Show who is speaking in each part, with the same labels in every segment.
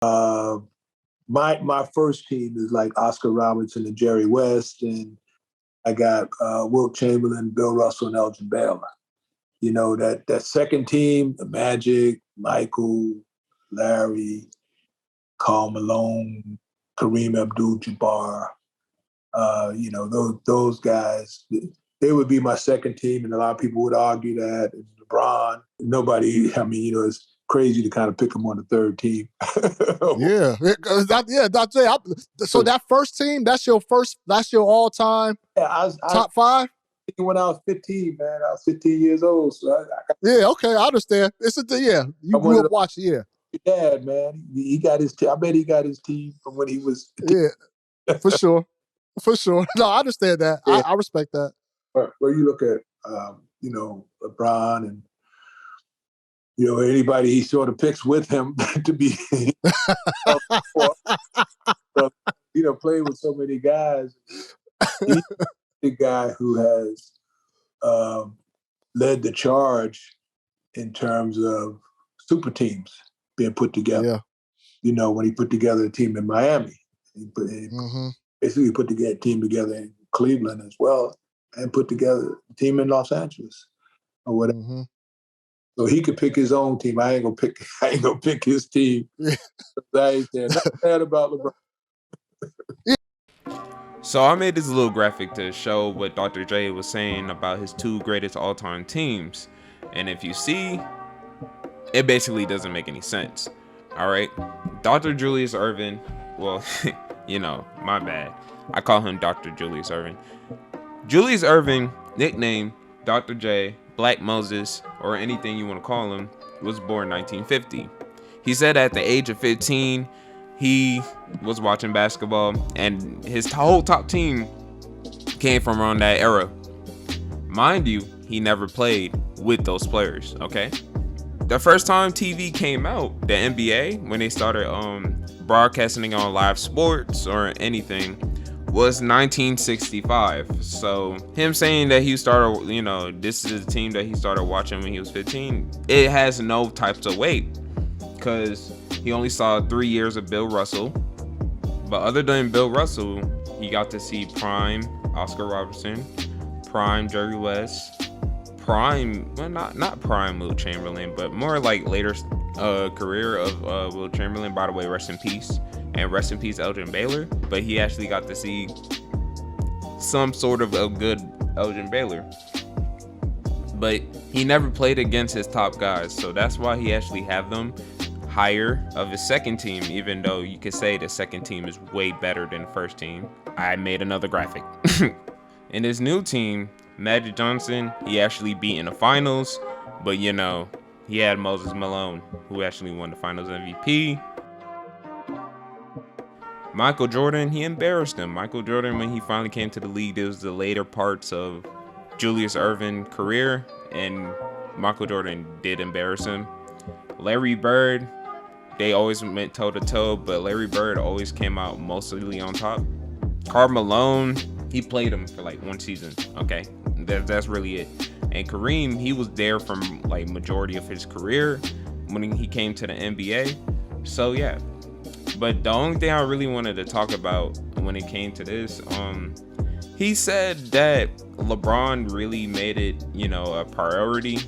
Speaker 1: Uh, my first team is like Oscar Robertson and Jerry West, and I got Wilt Chamberlain, Bill Russell, and Elgin Baylor. You know, that second team, the Magic, Michael, Larry, Karl Malone, Kareem Abdul-Jabbar, you know, those guys, they would be my second team, and a lot of people would argue that. And LeBron, nobody, I mean, you know, it's crazy to kind of pick him on the third team.
Speaker 2: Yeah, Dr. J. So that first team, that's your all-time top five?
Speaker 1: When I was 15, man, I was 15 years old. So
Speaker 2: yeah, okay, I understand. You grew up watching, yeah.
Speaker 1: Dad, man, he got his. I bet he got his team from when he was.
Speaker 2: Yeah, for sure. No, I understand that. Yeah. I respect that.
Speaker 1: Where you look at, you know, LeBron and, you know, anybody he sort of picks with him to be, you know, playing with so many guys. He's the guy who has led the charge in terms of super teams being put together.
Speaker 2: Yeah.
Speaker 1: You know, when he put together a team in Miami, he basically put a team together in Cleveland as well, and put together a team in Los Angeles or whatever. Mm-hmm. So he could pick his own team. I ain't gonna pick his team. Yeah. I ain't there. Not bad about LeBron.
Speaker 3: So I made this little graphic to show what Dr. J was saying about his two greatest all-time teams. And if you see, it basically doesn't make any sense. All right. Dr. Julius Erving, well, you know, my bad. I call him Dr. Julius Erving. Julius Erving, nickname Dr. J, Black Moses, or anything you want to call him, was born 1950. He said at the age of 15, he was watching basketball, and his whole top team came from around that era. Mind you, he never played with those players, okay? The first time TV came out, the NBA, when they started broadcasting on live sports or anything, was 1965. So him saying that he started, you know, this is the team that he started watching when he was 15, it has no types of weight, because he only saw 3 years of Bill Russell. But other than Bill Russell, he got to see prime Oscar Robertson, prime Jerry West, prime, well, not prime Wilt Chamberlain, but more like later career of Wilt Chamberlain. By the way, rest in peace. And rest in peace, Elgin Baylor. But he actually got to see some sort of a good Elgin Baylor. But he never played against his top guys. So that's why he actually have them higher of his second team, even though you could say the second team is way better than the first team. I made another graphic. In his new team, Magic Johnson, he actually beat in the finals. But, you know, he had Moses Malone, who actually won the finals MVP. Michael Jordan, he embarrassed him. Michael Jordan, when he finally came to the league, it was the later parts of Julius Erving's career, and Michael Jordan did embarrass him. Larry Bird, they always went toe-to-toe, but Larry Bird always came out mostly on top. Karl Malone, he played him for like one season, okay? That's really it. And Kareem, he was there from like majority of his career when he came to the NBA. So yeah. But the only thing I really wanted to talk about when it came to this, he said that LeBron really made it, you know, a priority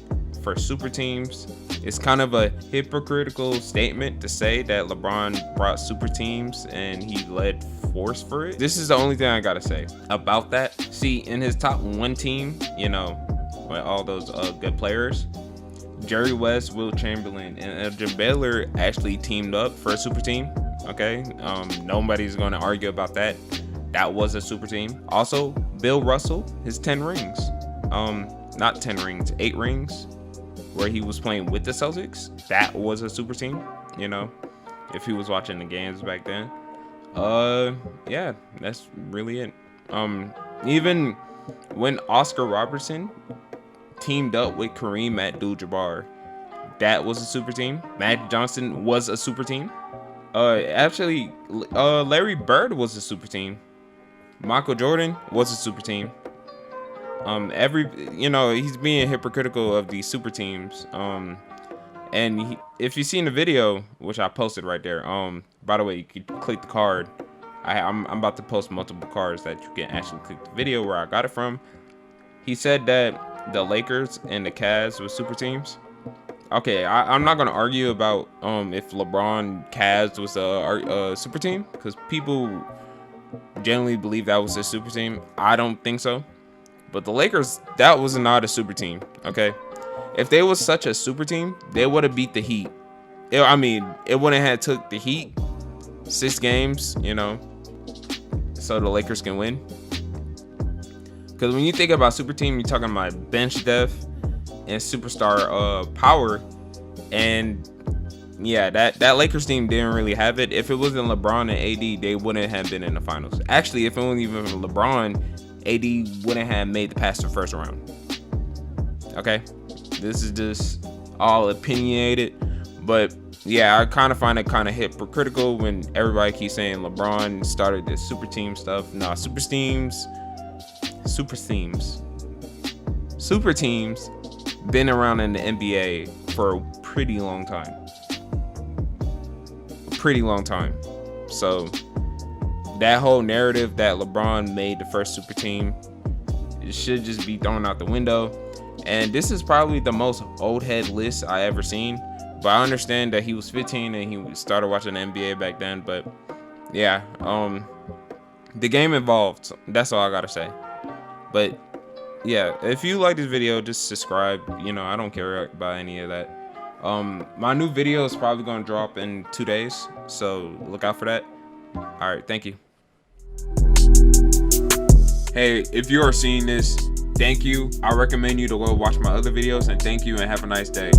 Speaker 3: for super teams. It's kind of a hypocritical statement to say that LeBron brought super teams and he led force for it. This is the only thing I gotta say about that. See, in his top one team, you know, with all those good players, Jerry West, Wilt Chamberlain, and Elgin Baylor actually teamed up for a super team. Okay, nobody's going to argue about that. That was a super team. Also, Bill Russell, his 10 rings. Not 10 rings, 8 rings, where he was playing with the Celtics. That was a super team, you know, if he was watching the games back then. Yeah, that's really it. Even when Oscar Robertson teamed up with Kareem Abdul-Jabbar, that was a super team. Magic Johnson was a super team. Actually, Larry Bird was a super team. Michael Jordan was a super team. You know, he's being hypocritical of these super teams. And if you seen the video, which I posted right there, by the way, you could click the card. I'm about to post multiple cards that you can actually click the video where I got it from. He said that the Lakers and the Cavs were super teams. Okay, I'm not gonna argue about if LeBron Cavs was a super team, because people generally believe that was a super team. I don't think so. But the Lakers, that was not a super team. Okay, if they was such a super team, they would have beat the Heat. It wouldn't have took the Heat 6 games, so the Lakers can win. Because when you think about super team, you're talking about bench depth and superstar power. And yeah, that Lakers team didn't really have it. If it wasn't LeBron and AD, they wouldn't have been in the finals. Actually, if it wasn't even LeBron, AD wouldn't have made the past the first round. Okay, this is just all opinionated, but yeah, I kind of find it kind of hypocritical when everybody keeps saying LeBron started this super team stuff. Nah, super teams been around in the NBA for a pretty long time. So that whole narrative that LeBron made the first super team, it should just be thrown out the window. And this is probably the most old head list I ever seen. But I understand that he was 15 and he started watching the NBA back then. But yeah, the game evolved. That's all I gotta say. But yeah, if you like this video, just subscribe. I don't care about any of that. My new video is probably gonna drop in 2 days, so look out for that. All right, thank you. Hey, if you are seeing this, thank you. I recommend you to go watch my other videos, and thank you and have a nice day.